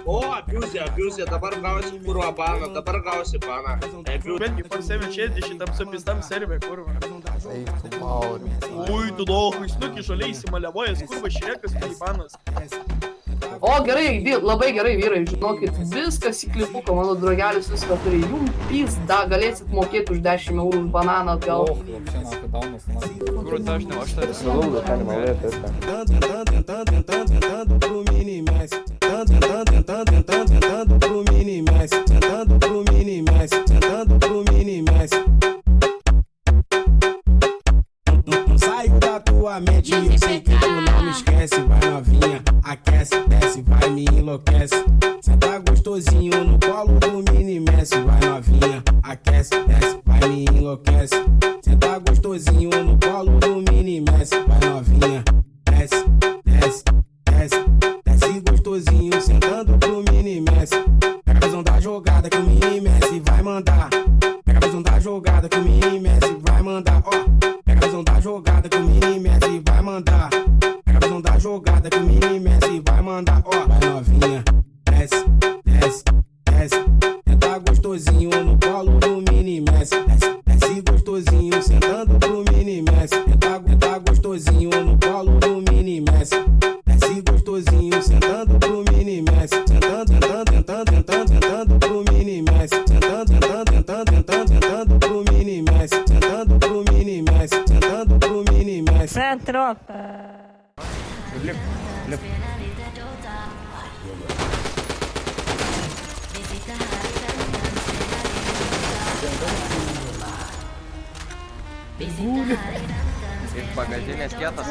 O, abuzė, dabar gausi kurva baną, dabar gausi baną. Бедный по 760 там все пиздам серве, курва. Eik tu mauri. Ui, tu dohai, snuki žaliai įsimaliavojas, kurva šiekas, taivanas. O, gerai, labai gerai, vyrai, žinokit, viskas į klipuką, mano drogelis viską turi. Jum pizda, galėsit mokėti už 10 eurų už bananą atgal. Ох, вообще нахуй даунус нахуй. Грудажного, что это? Целую, канima, это. Tentando pro mini Messi, tentando pro mini Messi, tentando pro mini Messi, tentando pro mini Messi. Não saiu da tua mente, eu sei que tu não me esquece, vai novinha, aquece, desce, vai me enlouquece. Cê tá gostosinho no colo do mini Messi, vai novinha, aquece, desce, vai me enlouquece. Cê tá gostosinho no colo do mini Messi, vai novinha, desce, desce, desce, desce gostosinho, sentando pro mini Messi. Pega a visão da jogada que o mini Messi vai mandar. Pega a visão da jogada que o mini Messi vai mandar, ó. Pega a visão da jogada que o mini Messi vai mandar. Pega a visão da jogada que o mini Messi vai mandar, ó. Vai novinha, desce, desce, desce. Senta gostosinho no colo do mini Messi. Desce, desce gostosinho, sentando pro mini Messi. Senta gostosinho no colo do mini Messi. Desce gostosinho, sentando pro mini Messi. Sentando pro mini Messi. Sentando pro mini Messi. Sentando pro mini Messi. Sentando pro mini Messi. Pra tropa. Их в магазине кета.